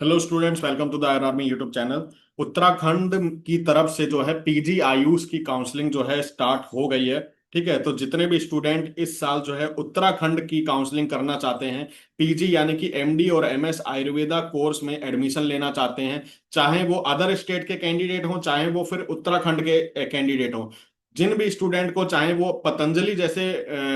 Hello students, welcome to the आयर army YouTube channel. Uttarakhand की तरफ से जो है पीजी आयुष की काउंसलिंग जो है स्टार्ट हो गई है। ठीक है, तो जितने भी स्टूडेंट इस साल जो है उत्तराखंड की काउंसलिंग करना चाहते हैं, पीजी यानी कि एमडी और एमएस आयुर्वेदा कोर्स में एडमिशन लेना चाहते हैं, चाहे वो अदर स्टेट के कैंडिडेट हो चाहे वो फिर उत्तराखंड के कैंडिडेट हो, जिन भी स्टूडेंट को चाहे वो पतंजलि जैसे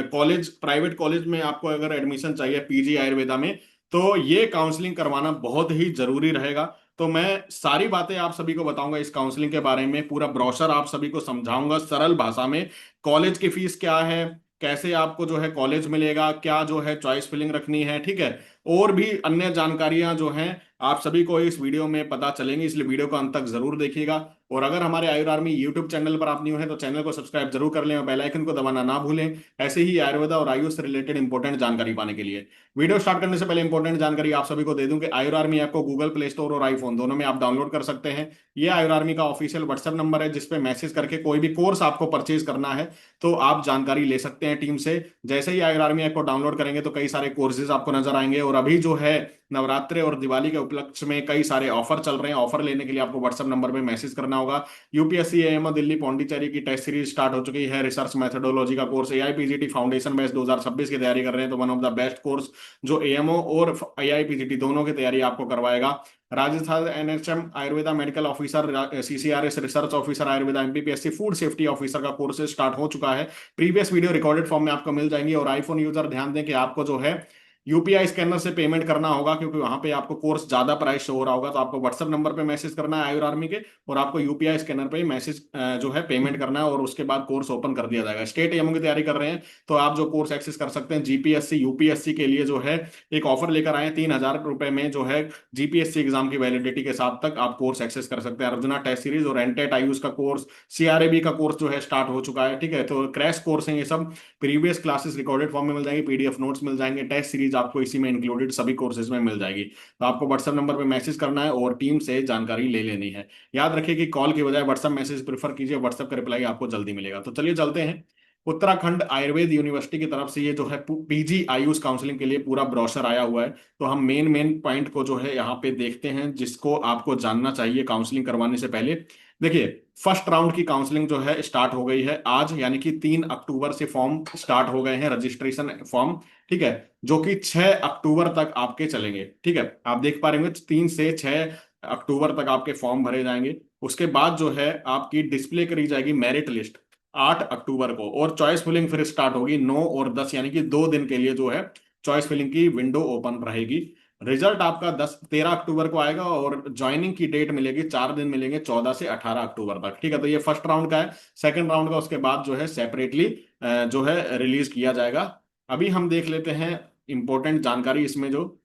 कॉलेज, प्राइवेट कॉलेज में आपको अगर एडमिशन चाहिए पीजी आयुर्वेदा में, तो ये काउंसलिंग करवाना बहुत ही जरूरी रहेगा। तो मैं सारी बातें आप सभी को बताऊंगा इस काउंसलिंग के बारे में, पूरा ब्रोशर आप सभी को समझाऊंगा सरल भाषा में। कॉलेज की फीस क्या है, कैसे आपको जो है कॉलेज मिलेगा, क्या जो है चॉइस फिलिंग रखनी है, ठीक है, और भी अन्य जानकारियां जो हैं आप सभी को इस वीडियो में पता चलेंगी, इसलिए वीडियो को अंत तक जरूर देखिएगा। और अगर हमारे आयुर आर्मी यूट्यूब चैनल पर आप न्यू हैं तो चैनल को सब्सक्राइब जरूर कर लें और बेल आइकन को दबाना ना भूलें, ऐसे ही आयुर्वेदा और आयुष से रिलेटेड इंपॉर्टेंट जानकारी पाने के लिए। वीडियो स्टार्ट करने से पहले इंपॉर्टेंट जानकारी आप सभी को दे दूं कि आयुर आर्मी ऐप को गूगल प्ले स्टोर और आईफोन दोनों में आप डाउनलोड कर सकते हैं। ये आयुर आर्मी का ऑफिशियल व्हाट्सएप नंबर है, जिसपे मैसेज करके कोई भी कोर्स आपको परचेज करना है तो आप जानकारी ले सकते हैं टीम से। जैसे ही आयुर आर्मी ऐप को डाउनलोड करेंगे तो कई सारे कोर्सेज आपको नजर आएंगे, और अभी जो है नवरात्रि और दिवाली के उपलक्ष्य में कई सारे ऑफर चल रहे हैं। ऑफर लेने के लिए आपको व्हाट्सएप नंबर पे मैसेज करना होगा। यूपीएससी एएमओ दिल्ली पौंडीचेरी की टेस्ट सीरीज स्टार्ट हो चुकी है। रिसर्च मेथोडोलॉजी का कोर्स एआईपीजीटी फाउंडेशन बैच 2026 की तैयारी कर रहे हैं तो one of the best course जो एएमओ और एआईपीजीटी दोनों की तैयारी आपको करवाएगा। Rajasthan NHM Ayurveda medical officer, CCRS research officer Ayurveda, MPPSC food safety officer का कोर्स स्टार्ट हो चुका है। प्रीवियस वीडियो रिकॉर्डेड फॉर्म में आपको मिल जाएंगी। और आईफोन यूजर ध्यान दें कि आपको जो है यूपीआई स्कैनर से पेमेंट करना होगा, क्योंकि वहां पे आपको कोर्स ज्यादा प्राइस शो हो रहा होगा। तो आपको व्हाट्सएप नंबर पे मैसेज करना है आयुर आर्मी के, और आपको यूपीआई स्कैनर पे मैसेज जो है पेमेंट करना है, और उसके बाद कोर्स ओपन कर दिया जाएगा। स्टेट एमओ की तैयारी कर रहे हैं तो आप जो कोर्स एक्सेस कर सकते हैं, जीपीएससी यूपीएससी के लिए जो है एक ऑफर लेकर आए हैं, 3,000 रुपए में जो है जीपीएससी एग्जाम की वैलिडिटी के साथ तक आप कोर्स एक्सेस कर सकते हैं। अर्जुना टेस्ट सीरीज और एनटेट आयुष का कोर्स, सीआरएबी का कोर्स जो है स्टार्ट हो चुका है। ठीक है, तो क्रैश कोर्स है ये सब। प्रीवियस क्लासेस रिकॉर्डेड फॉर्म में मिल जाएगी, पीडीएफ नोट्स मिल जाएंगे, टेस्ट सीरीज आपको इसी में इंक्लूडेड सभी कोर्सेज में मिल जाएगी। तो आपको व्हाट्सएप नंबर पे मैसेज करना है और टीम से जानकारी ले लेनी है। याद रखिए कि कॉल की बजाय व्हाट्सएप मैसेज प्रेफर कीजिए, व्हाट्सएप का रिप्लाई आपको जल्दी मिलेगा। तो चलिए चलते हैं। उत्तराखंड आयुर्वेद यूनिवर्सिटी की तरफ से ये जो है पीजी आयुष काउंसलिंग के लिए पूरा ब्रोशर आया हुआ है। तो हम मेन मेन पॉइंट को जो है यहाँ पे देखते हैं, जिसको आपको जानना चाहिए काउंसलिंग करवाने से पहले। देखिए, फर्स्ट राउंड की काउंसलिंग जो है स्टार्ट हो गई है आज, यानी कि 3 अक्टूबर से फॉर्म स्टार्ट हो गए हैं, रजिस्ट्रेशन फॉर्म। ठीक है, जो कि 6 अक्टूबर तक आपके चलेंगे। ठीक है, आप देख पा रहे होंगे 3 से 6 अक्टूबर तक आपके फॉर्म भरे जाएंगे। उसके बाद जो है आपकी डिस्प्ले करी जाएगी मेरिट लिस्ट 8 अक्टूबर को, और चॉइस फिलिंग फिर स्टार्ट होगी 9 और 10, यानी कि 2 दिन के लिए जो है चॉइस फिलिंग की विंडो ओपन रहेगी। रिजल्ट आपका 13 अक्टूबर को आएगा, और ज्वाइनिंग की डेट मिलेगी, 4 दिन मिलेंगे, 14 से 18 अक्टूबर तक। ठीक है, तो ये फर्स्ट राउंड का है। सेकंड राउंड का उसके बाद जो है सेपरेटली जो है रिलीज किया जाएगा। अभी हम देख लेते हैं इंपॉर्टेंट जानकारी इसमें। जो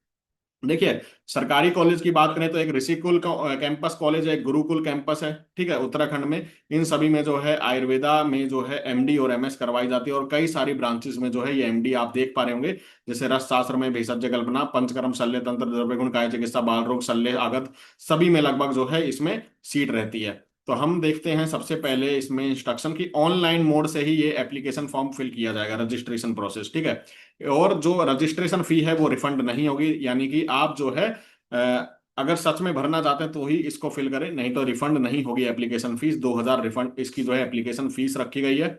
देखिए, सरकारी कॉलेज की बात करें तो एक ऋषिकुल कैंपस कॉलेज है, एक गुरुकुल कैंपस है। ठीक है, उत्तराखंड में इन सभी में जो है आयुर्वेदा में जो है एमडी और एमएस करवाई जाती है, और कई सारी ब्रांचेस में जो है ये एमडी आप देख पा रहे होंगे, जैसे रस शास्त्र में भेषज कल्पना, पंचकर्म, शल्य तंत्र, द्रव्य गुण, काया चिकित्सा, बाल रोग, शल्य आगत, सभी में लगभग जो है इसमें सीट रहती है। तो हम देखते हैं सबसे पहले इसमें इंस्ट्रक्शन की ऑनलाइन मोड से ही ये एप्लीकेशन फॉर्म फिल किया जाएगा, रजिस्ट्रेशन प्रोसेस। ठीक है, और जो रजिस्ट्रेशन फी है वो रिफंड नहीं होगी, यानी कि आप जो है अगर सच में भरना चाहते हैं तो ही इसको फिल करें, नहीं तो रिफंड नहीं होगी। एप्लीकेशन फीस 2,000 रिफंड इसकी जो है एप्लीकेशन फीस रखी गई है।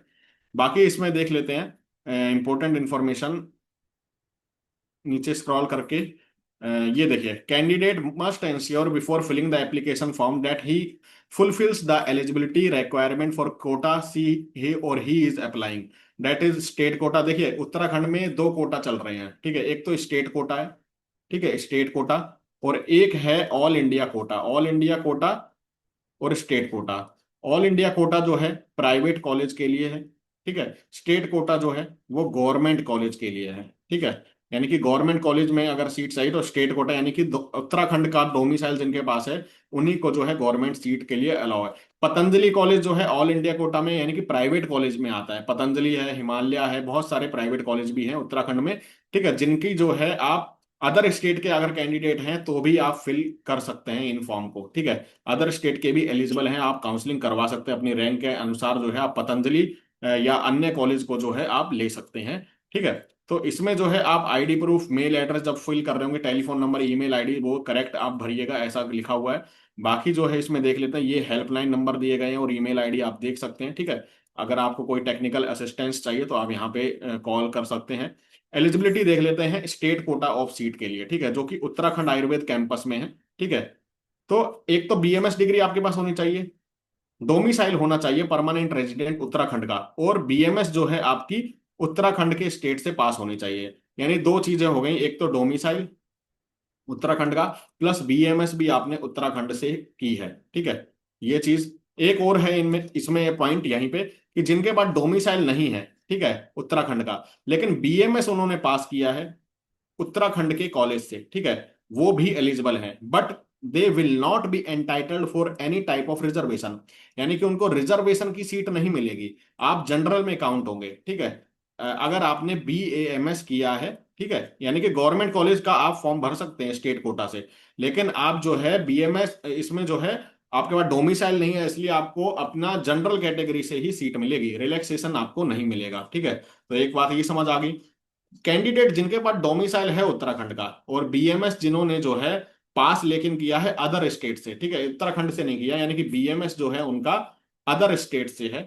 बाकी इसमें देख लेते हैं इंपॉर्टेंट इंफॉर्मेशन, नीचे स्क्रॉल करके। ये देखिए, candidate must ensure before filling the application form that he fulfils the eligibility requirement for quota she he और he is applying, that is state quota. देखिए, उत्तराखंड में 2 कोटा चल रहे हैं। ठीक है, एक तो स्टेट कोटा है, ठीक है, स्टेट कोटा, और एक है all India quota. All India quota और state quota. All India quota जो है प्राइवेट कॉलेज के लिए है। ठीक है, स्टेट कोटा जो है वो गवर्नमेंट कॉलेज के लिए है। ठीक है, यानी कि गवर्नमेंट कॉलेज में अगर सीट चाहिए तो स्टेट कोटा, यानी कि उत्तराखंड का डोमिसाइल जिनके पास है उन्हीं को जो है गवर्नमेंट सीट के लिए अलाउ है। पतंजलि कॉलेज जो है ऑल इंडिया कोटा में, यानी कि प्राइवेट कॉलेज में आता है। पतंजलि है, हिमालय है, बहुत सारे प्राइवेट कॉलेज भी हैं उत्तराखंड में। ठीक है, जिनकी जो है आप अदर स्टेट के अगर कैंडिडेट हैं तो भी आप फिल कर सकते हैं इन फॉर्म को। ठीक है, अदर स्टेट के भी एलिजिबल हैं, आप काउंसलिंग करवा सकते हैं अपनी रैंक के अनुसार। जो है आप पतंजलि या अन्य कॉलेज को जो है आप ले सकते हैं। ठीक है, तो इसमें जो है आप आईडी प्रूफ, मेल एड्रेस जब फिल कर रहे होंगे, टेलीफोन नंबर, ईमेल आईडी वो करेक्ट आप भरिएगा, ऐसा लिखा हुआ है। बाकी जो है इसमें देख लेते हैं, ये हेल्पलाइन नंबर दिए गए हैं और ईमेल आईडी आप देख सकते हैं, ठीक है। अगर आपको कोई टेक्निकल असिस्टेंस चाहिए तो आप यहाँ पे कॉल कर सकते हैं। एलिजिबिलिटी देख लेते हैं स्टेट कोटा ऑफ सीट के लिए, ठीक है, जो कि उत्तराखंड आयुर्वेद कैंपस में है, ठीक है। तो एक तो बीएमएस डिग्री आपके पास होनी चाहिए, डोमिसाइल होना चाहिए परमानेंट रेजिडेंट उत्तराखंड का, और बीएमएस जो है आपकी उत्तराखंड के स्टेट से पास होनी चाहिए। यानी दो चीजें हो गई, एक तो डोमिसाइल उत्तराखंड का, प्लस बीएमएस भी आपने उत्तराखंड से की है, ठीक है। ये चीज एक और है इनमें, इसमें पॉइंट यहीं पे कि जिनके पास डोमिसाइल नहीं है, ठीक है, उत्तराखंड का, लेकिन बीएमएस उन्होंने पास किया है उत्तराखंड के कॉलेज से, ठीक है, वो भी एलिजिबल हैं, but they will not be entitled for any type of reservation. यानी कि उनको रिजर्वेशन की सीट नहीं मिलेगी, आप जनरल में काउंट होंगे, ठीक है। अगर आपने BAMS किया है, ठीक है, यानी कि गवर्नमेंट कॉलेज का आप फॉर्म भर सकते हैं स्टेट कोटा से, लेकिन आप जो है BMS इसमें जो है आपके पास डोमिसाइल नहीं है, इसलिए आपको अपना जनरल कैटेगरी से ही सीट मिलेगी, रिलैक्सेशन आपको नहीं मिलेगा, ठीक है। तो एक बात ये समझ आ गई। कैंडिडेट जिनके पास डोमिसाइल है उत्तराखंड का, और बीएमएस जिन्होंने जो है पास लेकिन किया है अदर स्टेट से, ठीक है, उत्तराखंड से नहीं किया, यानी कि बीएमएस जो है उनका अदर स्टेट से है,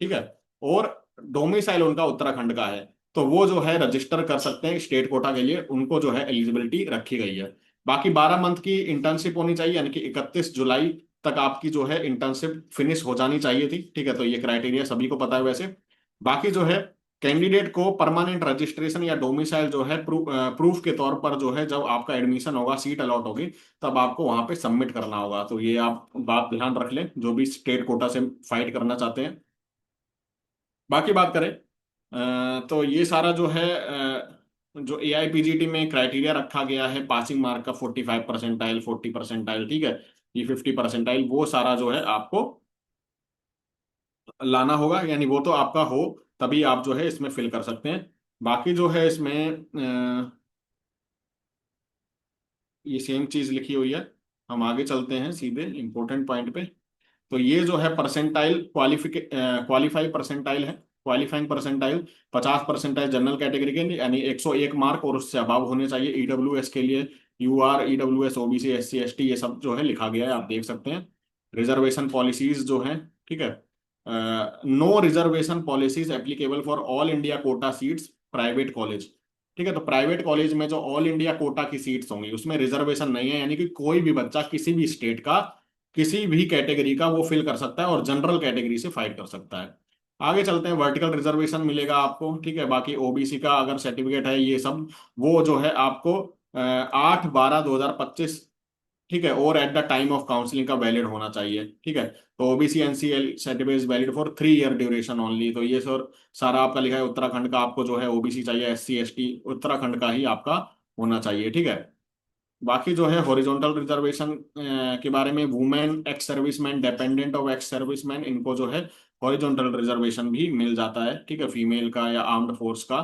ठीक है, और डोमिसाइल उनका उत्तराखंड का है, तो वो जो है रजिस्टर कर सकते हैं स्टेट कोटा के लिए, उनको जो है एलिजिबिलिटी रखी गई है। बाकी 12 मंथ की इंटर्नशिप होनी चाहिए, यानी कि 31 जुलाई तक आपकी जो है इंटर्नशिप फिनिश हो जानी चाहिए थी, ठीक है। तो ये क्राइटेरिया सभी को पता है वैसे। बाकी जो है कैंडिडेट को परमानेंट रजिस्ट्रेशन या डोमिसाइल जो है प्रूफ के तौर पर जो है, जब आपका एडमिशन होगा, सीट अलॉट होगी, तब आपको वहां पे सबमिट करना होगा। तो ये आप बात ध्यान रख लें जो भी स्टेट कोटा से फाइट करना चाहते हैं। बाकी बात करें तो ये सारा जो है जो AIPGT में क्राइटेरिया रखा गया है, पासिंग मार्क का 45 परसेंटाइल, 40 परसेंटाइल, ठीक है, ये 50 परसेंटाइल, वो सारा जो है आपको लाना होगा, यानी वो तो आपका हो तभी आप जो है इसमें फिल कर सकते हैं। बाकी जो है इसमें ये सेम चीज लिखी हुई है। हम आगे चलते हैं सीधे इंपॉर्टेंट पॉइंट पे। तो ये जो है परसेंटाइल क्वालिफाई परसेंटाइल है, qualifying percentile 50 percentile general category के लिए, यानी 101 मार्क और उससे अभाव होने चाहिए। EWS के लिए UR, EWS, OBC, SC ST ये सब जो है लिखा गया है, आप देख सकते हैं। रिजर्वेशन पॉलिसीज जो है, ठीक है, no reservation policies applicable for all India quota seats private college, ठीक है। तो प्राइवेट कॉलेज में जो ऑल इंडिया कोटा की सीट्स होंगी उसमें रिजर्वेशन नहीं है, यानी कि कोई भी बच्चा किसी भी स्टेट का किसी भी कैटेगरी का वो फिल कर सकता है और जनरल कैटेगरी से फाइट कर सकता है। आगे चलते हैं, वर्टिकल रिजर्वेशन मिलेगा आपको, ठीक है। बाकी OBC का अगर सर्टिफिकेट है ये सब, वो जो है आपको 8/12/2025, ठीक है, और at the time of counselling का वैलिड होना चाहिए, ठीक है। तो OBC NCL certificate is valid for 3 year duration only. तो ये सर सारा आपका लिखा है, उत्तराखंड का आपको जो है OBC चाहिए, SC ST उत्तराखंड का ही आपका होना चाहिए, ठीक है। बाकी जो है हॉरिजॉन्टल रिजर्वेशन के बारे में, women ex serviceman, dependent of ex serviceman, इनको जो है हॉरिजॉन्टल रिजर्वेशन भी मिल जाता है, ठीक है, फीमेल का या आर्म्ड फोर्स का।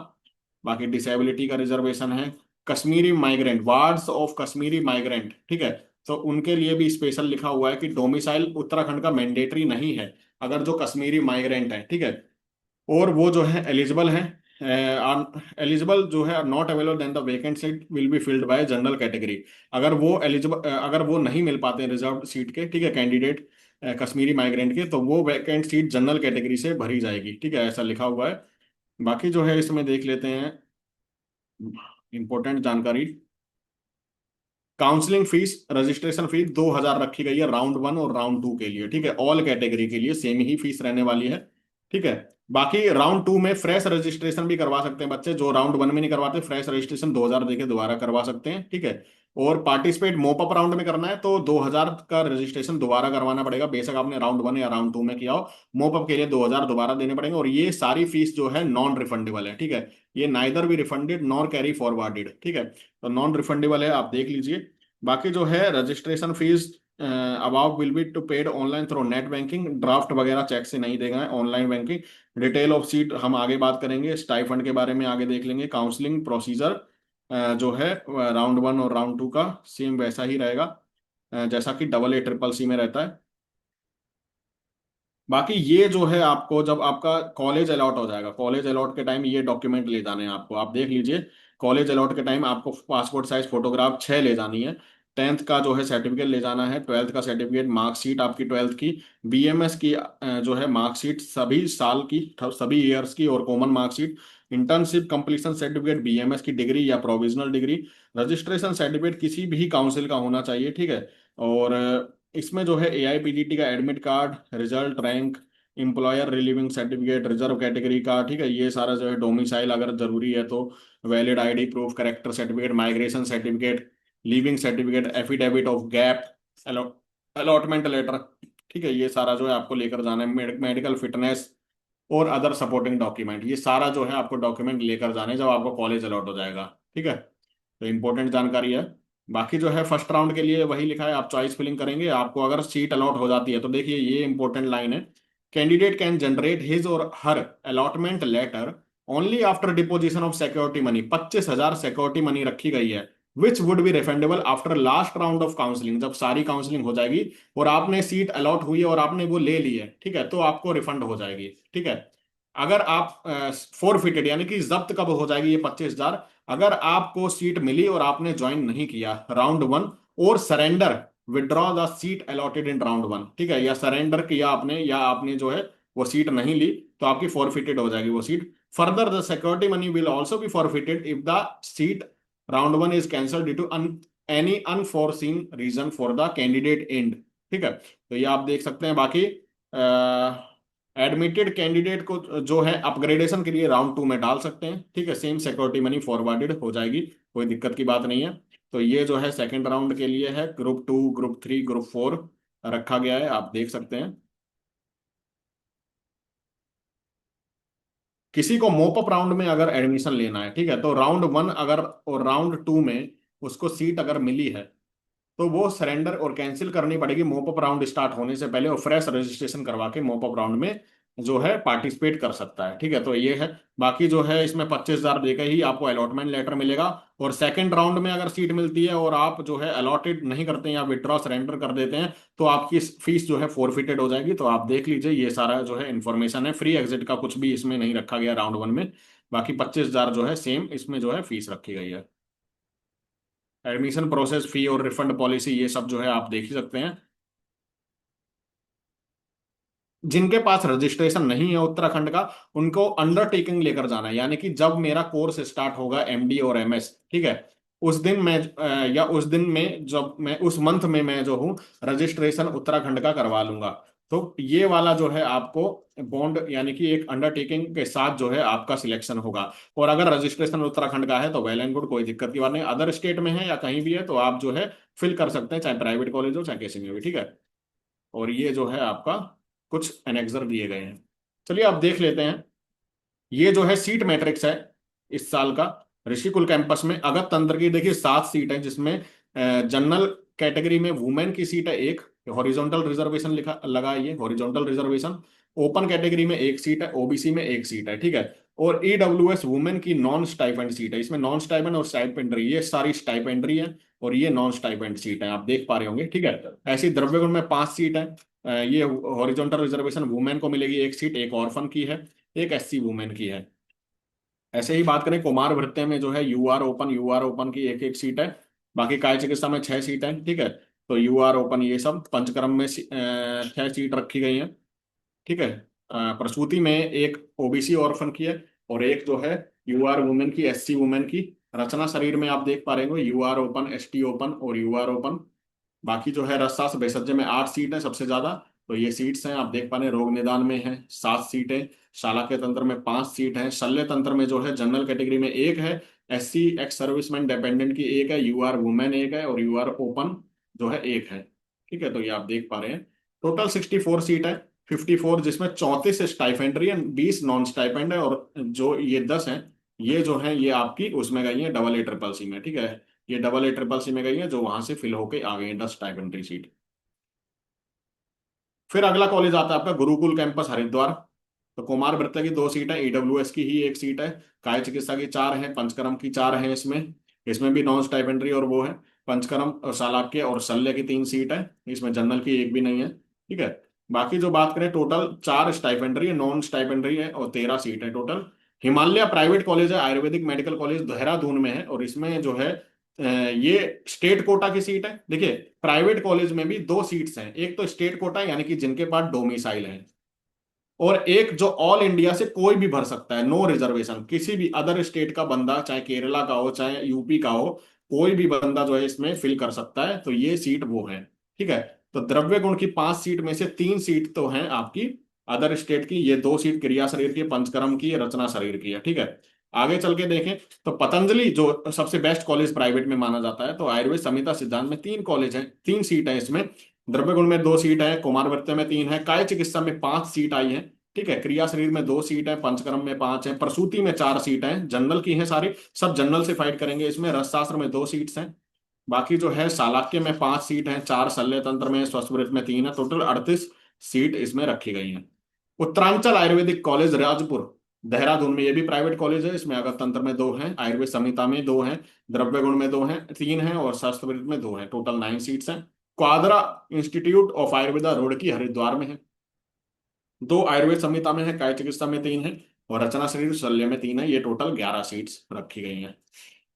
बाकी डिसेबिलिटी का रिजर्वेशन है। Kashmiri migrant, wards of Kashmiri migrant, ठीक है, तो उनके लिए भी स्पेशल लिखा हुआ है कि डोमिसाइल उत्तराखंड का मैंडेटरी नहीं है, अगर जो कश्मीरी माइग्रेंट है, ठीक है, और वो जो है एलिजिबल है, एलिजिबल जो है not available then the vacant seat will be filled by general category. अगर वो एलिजिबल, अगर वो नहीं मिल पाते रिजर्व सीट के, ठीक है, कैंडिडेट कश्मीरी माइग्रेंट के, तो वो वैकेंट सीट जनरल कैटेगरी से भरी जाएगी, ठीक है, ऐसा लिखा हुआ है। बाकी जो है इसमें देख लेते हैं इंपॉर्टेंट जानकारी। काउंसलिंग फीस, रजिस्ट्रेशन फीस 2,000 रखी गई है राउंड 1 और राउंड 2 के लिए, ठीक है, ऑल कैटेगरी के लिए सेम ही फीस रहने वाली है, ठीक है। बाकी राउंड 2 में फ्रेश रजिस्ट्रेशन भी करवा सकते हैं बच्चे, जो राउंड 1 में नहीं करवाते, फ्रेश रजिस्ट्रेशन 2,000 देके दोबारा करवा सकते हैं, ठीक है। और पार्टिसिपेट मोपअप राउंड में करना है तो 2,000 का रजिस्ट्रेशन दोबारा करवाना पड़ेगा, बेशक आपने राउंड 1 या राउंड 2 में किया हो, मोपअप के लिए 2,000 दोबारा देने पड़ेंगे। और ये सारी फीस जो है नॉन रिफंडेबल है, ठीक है, ये neither be refunded nor carry forwarded, ठीक है, तो नॉन रिफंडेबल है, आप देख लीजिए। बाकी जो है registration fees about will be to paid online through net banking, draft वगैरह चेक से नहीं देगा, online banking. Detail of seat हम आगे बात करेंगे, स्टाइफंड के बारे में आगे देख लेंगे। काउंसलिंग प्रोसीजर जो है राउंड 1 और राउंड 2 का सेम वैसा ही रहेगा जैसा कि AA CCC में रहता है। बाकी ये जो है आपको जब आपका कॉलेज अलॉट हो जाएगा, कॉलेज अलॉट के टाइम ये डॉक्यूमेंट ले जाने हैं आपको, आप देख लीजिए। कॉलेज अलॉट के टाइम आपको पासपोर्ट साइज फोटोग्राफ 6 ले जानी है। 10th का जो है सर्टिफिकेट ले जाना है, 12th का सर्टिफिकेट, मार्कशीट आपकी 12th की, बीएमएस की जो है मार्कशीट सभी साल की, सभी ईयर्स की, और common marksheet, internship completion certificate, BMS की डिग्री या प्रोविजनल डिग्री, रजिस्ट्रेशन सर्टिफिकेट किसी भी काउंसिल का होना चाहिए, ठीक है। और इसमें जो है एआईपीजीटी का admit card, result, rank, employer relieving certificate, reserve category का, ठीक है, ये सारा जो है, डोमिसाइल अगर जरूरी है तो valid ID proof, character certificate, migration certificate, leaving certificate, affidavit of gap, allotment letter, ठीक है, ये सारा जो है आपको लेकर जाना है। मेडिकल फिटनेस और अदर सपोर्टिंग डॉक्यूमेंट, ये सारा जो है आपको डॉक्यूमेंट लेकर जाने जब आपको कॉलेज अलॉट हो जाएगा, ठीक है। तो इंपॉर्टेंट जानकारी है। बाकी जो है फर्स्ट राउंड के लिए वही लिखा है, आप चॉइस फिलिंग करेंगे, आपको अगर सीट अलॉट हो जाती है तो देखिए ये इंपॉर्टेंट लाइन है, कैंडिडेट कैन जनरेट हिज और her allotment letter only after deposition of security money, 25,000 security money रखी गई है, which would be refundable after last round of counselling, जब सारी काउंसलिंग हो जाएगी और आपने सीट अलॉट हुई है और आपने वो ले ली है, ठीक है, तो आपको रिफंड हो जाएगी, ठीक है। अगर आप फोरफिटेड यानी कि जब्त कब हो जाएगी ये 25,000, अगर आपको सीट मिली और आपने ज्वाइन नहीं किया राउंड वन, और surrender withdraw the seat allotted in round one, ठीक है, या सरेंडर किया आपने, या आपने जो है वो सीट नहीं ली, तो आपकी फॉरफिटेड हो जाएगी वो सीट। Further the security money will also be forfeited if the seat round one is cancel due to any unforeseen reason for the candidate and, ठीक है। तो ये आप देख सकते हैं। बाकी एडमिटेड कैंडिडेट को जो है अपग्रेडेशन के लिए राउंड टू में डाल सकते हैं, ठीक है, सेम सिक्योरिटी मनी फॉरवर्डेड हो जाएगी, कोई दिक्कत की बात नहीं है। तो ये जो है सेकंड राउंड के लिए है, group two, group three, group four रखा गया है, आप देख सकते हैं। किसी को मोप अप राउंड में अगर एडमिशन लेना है, ठीक है, तो राउंड वन अगर और राउंड टू में उसको सीट अगर मिली है तो वो सरेंडर और कैंसिल करनी पड़ेगी मोप अप राउंड स्टार्ट होने से पहले, और फ्रेश रजिस्ट्रेशन करवा के मोप अप राउंड में जो है पार्टिसिपेट कर सकता है, ठीक है। तो ये है। बाकी जो है इसमें 25,000 देकर ही आपको अलॉटमेंट लेटर मिलेगा, और सेकंड राउंड में अगर सीट मिलती है और आप जो है अलॉटेड नहीं करते हैं या विड्रॉ सरेंडर कर देते हैं, तो आपकी फीस जो है फोरफिटेड हो जाएगी। तो आप देख लीजिए, ये सारा जो है इन्फॉर्मेशन है, फ्री एग्जिट का कुछ भी इसमें नहीं रखा गया राउंड वन में। बाकी 25,000 जो है सेम इसमें जो है फीस रखी गई है। एडमिशन प्रोसेस, फी और रिफंड पॉलिसी, ये सब जो है आप देख ही सकते हैं। जिनके पास रजिस्ट्रेशन नहीं है उत्तराखंड का, उनको अंडरटेकिंग लेकर जाना है, यानी कि जब मेरा कोर्स स्टार्ट होगा एमडी और एमएस, ठीक है, उस दिन मैं या उस दिन में जब मैं उस मंथ में मैं जो हूँ रजिस्ट्रेशन उत्तराखंड का करवा लूंगा। तो ये वाला जो है आपको बॉन्ड यानी कि एक अंडरटेकिंग के साथ जो है आपका सिलेक्शन होगा। और अगर रजिस्ट्रेशन उत्तराखंड का है तो वेल एंड गुड, कोई दिक्कत की बात नहीं, अदर स्टेट में है या कहीं भी है तो आप जो है फिल कर सकते हैं, चाहे प्राइवेट कॉलेज हो चाहे किसी में भी, ठीक है। और ये जो है आपका कुछ एनेक्सर दिए गए हैं। चलिए आप देख लेते हैं। ये जो है सीट मैट्रिक्स है इस साल का ऋषिकुल कैंपस में। अगस्त तंत्र की देखिए 7 सीट है, जिसमें जनरल कैटेगरी में वुमेन की सीट है एक, हॉरिजॉन्टल रिजर्वेशन लिखा लगा है, ये हॉरिजॉन्टल रिजर्वेशन। ओपन कैटेगरी में एक सीट है, ओबीसी में एक सीट है, ठीक है। और ईडब्ल्यूएस वुमेन की नॉन स्टाइपेंड सीट है, इसमें नॉन स्टाइपेंड और स्टाइपेंड्री, ये सारी स्टाइपेंड्री है और ये नॉन स्टाइपेंड सीट है, आप देख पा रहे होंगे, ठीक है। ऐसी द्रव्यगुण में 5 सीट है। ये हॉरिजॉन्टल रिजर्वेशन वुमेन को मिलेगी एक सीट, एक ऑर्फन की है, एक एससी वुमेन की है। ऐसे ही बात करें कुमार भृत्य में जो है यूआर ओपन की एक एक सीट है। बाकी काय चिकित्सा में 6 सीट है, ठीक है। तो यूआर ओपन ये सब पंचकर्म में 6 सीट रखी गई है, ठीक है। प्रसूति में एक ओबीसी ऑर्फन की है, और एक जो है यूआर वुमेन की, एससी वुमेन की। रचना शरीर में आप देख पा रहे हो यूआर ओपन, एसटी ओपन और यूआर ओपन। बाकी जो है रसशास्त्र भेषज में 8 सीट है सबसे ज्यादा। तो ये सीट्स हैं, आप देख पा रहे हैं। रोग निदान में है 7 सीटें, शालाक्य तंत्र में 5 सीट है, शल्य तंत्र में जो है जनरल कैटेगरी में एक है, एससी एक्स सर्विसमैन डिपेंडेंट की एक है, यूआर वुमेन एक है, और यूआर ओपन जो है एक है, ठीक है। तो ये आप देख पा रहे हैं। टोटल 64 सीट है, 54 जिसमें 34 स्टाइपेंड्री है, 20 नॉन स्टाइपेंड है, और जो ये 10 है ये जो है ये आपकी उसमें गई है डबल ए ट्रिपल सी में, ठीक है। ये डबल ए ट्रिपल सी में गई है जो वहां से फिल होके आ गई है 10 स्टाइपेंड्री सीट। फिर अगला कॉलेज आता है आपका गुरुकुल कैंपस हरिद्वार। तो कुमार वृत्त की 2 सीट है, ईडब्ल्यूएस की ही एक सीट है, काय चिकित्सा की 4 है, पंचकर्म की 4 है, इसमें इसमें भी नॉन स्टाइपेंड्री और वो है। पंचकर्म और शालाक्य और शल्य की 3 सीट है, इसमें जनरल की एक भी नहीं है, ठीक है। बाकी जो बात करें, टोटल 4 स्टाइपेंडरी है, नॉन स्टाइपेंडरी है, और 13 सीट है टोटल। हिमालय प्राइवेट कॉलेज है, आयुर्वेदिक मेडिकल कॉलेज देहरादून में है, और इसमें जो है ये स्टेट कोटा की सीट है। देखिए, प्राइवेट कॉलेज में भी 2 सीट्स हैं, एक तो स्टेट कोटा यानी कि जिनके पास डोमिसाइल है, और एक जो ऑल इंडिया से कोई भी भर सकता है, नो रिजर्वेशन, किसी भी अदर स्टेट का बंदा, चाहे केरला का हो चाहे यूपी का हो, कोई भी बंदा जो है इसमें फिल कर सकता है। तो ये सीट वो है, ठीक है। तो द्रव्य गुण की 5 सीट में से 3 सीट तो हैं आपकी अदर स्टेट की, ये 2 सीट क्रिया शरीर की, पंचकर्म की, रचना शरीर की है, ठीक है। आगे चल के देखें तो पतंजलि जो सबसे बेस्ट कॉलेज प्राइवेट में माना जाता है, तो आयुर्वेद संहिता सिद्धांत में 3 कॉलेज हैं, 3 सीट है इसमें। द्रव्य गुण में 2 सीट है, कुमारवृत्ति में 3 है, काय चिकित्सा में 5 सीट आई है, ठीक है। क्रिया शरीर में 2 सीट है, पंचकर्म में 5 है, प्रसूति में 4 सीट है, जनरल की है सारी, सब जनरल से फाइट करेंगे इसमें। रसशास्त्र में 2 सीट्स हैं। बाकी जो है शालाक्य में 5 सीट है, 4 शल्य तंत्र में, स्वस्थ में 3 है, टोटल 38 सीट इसमें रखी गई हैं। उत्तरांचल आयुर्वेदिक कॉलेज राजपुर देहरादून में, ये भी प्राइवेट कॉलेज है, इसमें अगस्त तंत्र में 2 हैं, आयुर्वेद संहिता में 2 हैं, द्रव्य गुण में 2 हैं, 3 हैं, और शास्त्र में 2 हैं, टोटल 9 सीट्स हैं। क्वाद्रा इंस्टीट्यूट ऑफ आयुर्वेदा रुड़की हरिद्वार में है, 2 आयुर्वेद संहिता में है, काय चिकित्सा में 3 है, और रचना शरीर शल्य में 3 है, ये टोटल 11 सीट्स रखी गई हैं।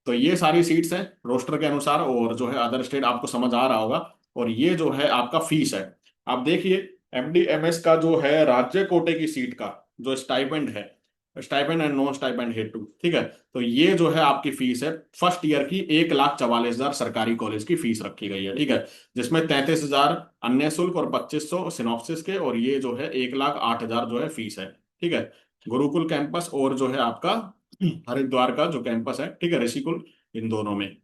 तो ये सारी सीट्स हैं रोस्टर के अनुसार, और जो है अदर स्टेट आपको समझ आ रहा होगा। और ये जो है आपका फीस है, आप देखिए, एमडीएमएस का जो है राज्य कोटे की सीट का जो स्टाइपेंड है, स्टाइपेंड एंड नॉन स्टाइपेंड हेतु, ठीक है। तो ये जो है आपकी फीस है, फर्स्ट ईयर की 1,44,000 सरकारी कॉलेज की फीस रखी गई है, ठीक है। जिसमें 33,000 अन्य शुल्क और 2500 सिनॉप्सिस के, और ये जो है 1,08,000 जो है फीस है, ठीक है। गुरुकुल कैंपस और जो है आपका हरिद्वार का जो कैंपस है, ठीक है, ऋषिकुल, इन दोनों में।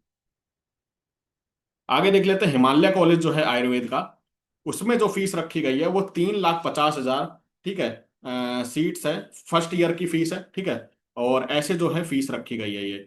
आगे देख लेते हैं हिमालय कॉलेज जो है आयुर्वेद का, उसमें जो फीस रखी गई है वो 3,50,000, ठीक है। सीट्स है, फर्स्ट ईयर की फीस है, ठीक है। और ऐसे जो है फीस रखी गई है ये।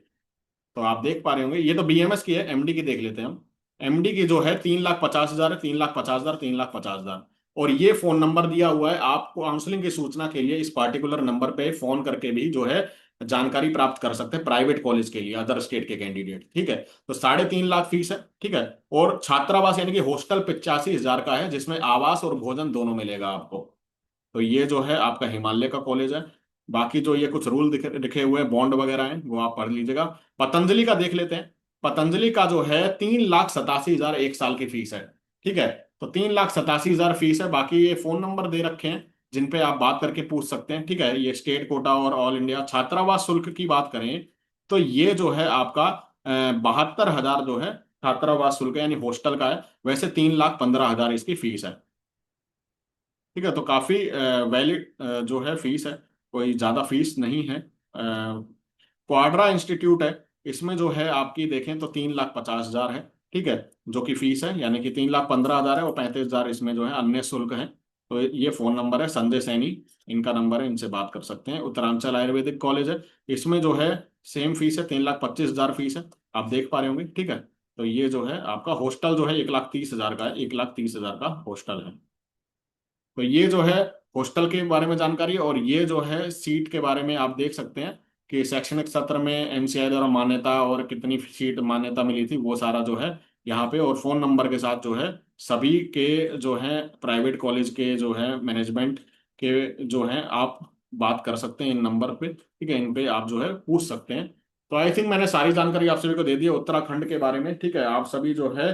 तो आप देख पा रहे होंगे, ये तो बीएमएस की है, एमडी की देख लेते हैं हम। एमडी की जो है 3,50,000 है, 3,50,000, 3,50,000। और ये फोन नंबर दिया हुआ है, आपको काउंसलिंग की सूचना के लिए इस पार्टिकुलर नंबर पे फोन करके भी जो है जानकारी प्राप्त कर सकते हैं, प्राइवेट कॉलेज के लिए अदर स्टेट के कैंडिडेट, ठीक है। तो 3.5 लाख फीस है, ठीक है। और छात्रावास यानी कि हॉस्टल 85,000 का है, जिसमें आवास और भोजन दोनों मिलेगा आपको। तो ये जो है आपका हिमालय का कॉलेज है। बाकी जो ये कुछ रूल लिखे हुए हैं, बॉन्ड वगैरह हैं, वो आप पढ़ लीजिएगा। पतंजलि का देख लेते हैं। पतंजलि का जो है 3,87,000 एक साल की फीस है, ठीक है। तो 3,87,000 फीस है। बाकी ये फोन नंबर दे रखे हैं जिन पे आप बात करके पूछ सकते हैं, ठीक है। ये स्टेट कोटा और ऑल इंडिया। छात्रावास शुल्क की बात करें तो ये जो है आपका 72,000 जो है छात्रावास शुल्क है, यानी हॉस्टल का है। वैसे 3,15,000 इसकी फीस है, ठीक है। तो काफी वैलिड जो है फीस है, कोई ज्यादा फीस नहीं है। क्वाड्रा इंस्टीट्यूट है, इसमें जो है आपकी देखें तो 3,50,000 है, ठीक है, जो कि फीस है, यानी कि 3,15,000 है, और 35,000 इसमें जो है अन्य शुल्क है। तो ये फोन नंबर है, संजय सैनी इनका नंबर है, इनसे बात कर सकते हैं। उत्तरांचल आयुर्वेदिक कॉलेज है, इसमें जो है सेम फीस है, 3,25,000 फीस है, आप देख पा रहे होंगे, ठीक है। तो ये जो है आपका हॉस्टल जो है 1,30,000 का है, 1,30,000 का हॉस्टल है। तो ये जो है हॉस्टल के बारे में जानकारी, और ये जो है सीट के बारे में आप देख सकते हैं कि शैक्षणिक सत्र में एमसीआई द्वारा मान्यता और कितनी सीट मान्यता मिली थी, वो सारा जो है यहाँ पे, और फोन नंबर के साथ जो है सभी के जो है प्राइवेट कॉलेज के जो है मैनेजमेंट के जो है आप बात कर सकते हैं इन नंबर पे, ठीक है। इन पे आप जो है पूछ सकते हैं। तो आई थिंक मैंने सारी जानकारी आप सभी को दे दी है उत्तराखंड के बारे में, ठीक है। आप सभी जो है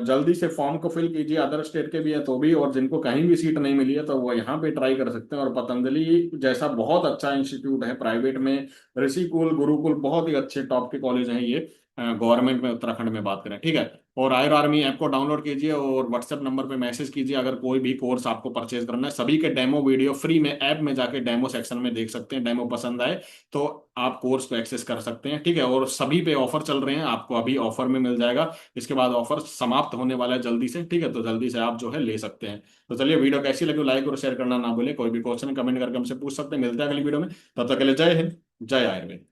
जल्दी से फॉर्म को फिल कीजिए, अदर स्टेट के भी है तो भी, और जिनको कहीं भी सीट नहीं मिली है तो वो यहाँ पे ट्राई कर सकते हैं। और पतंजलि जैसा बहुत अच्छा इंस्टीट्यूट है प्राइवेट में, ऋषिकुल, गुरुकुल, बहुत ही अच्छे टॉप के कॉलेज हैं ये गवर्नमेंट में उत्तराखंड में बात करें, ठीक है। और आयर आर्मी ऐप को डाउनलोड कीजिए और व्हाट्सएप नंबर पे मैसेज कीजिए अगर कोई भी कोर्स आपको परचेज करना है। सभी के डेमो वीडियो फ्री में ऐप में जाके डेमो सेक्शन में देख सकते हैं, डेमो पसंद आए तो आप कोर्स को एक्सेस कर सकते हैं, ठीक है। और सभी पे ऑफर चल रहे हैं, आपको अभी ऑफर में मिल जाएगा, इसके बाद ऑफर समाप्त होने वाला है जल्दी से, ठीक है। तो जल्दी से आप जो है ले सकते हैं। तो चलिए, वीडियो कैसी लगी लाइक और शेयर करना ना भूलें, कोई भी क्वेश्चन कमेंट करके हमसे पूछ सकते हैं। मिलते हैं अगली वीडियो में, तब तक के लिए जय हिंद, जय आयुर्वेद।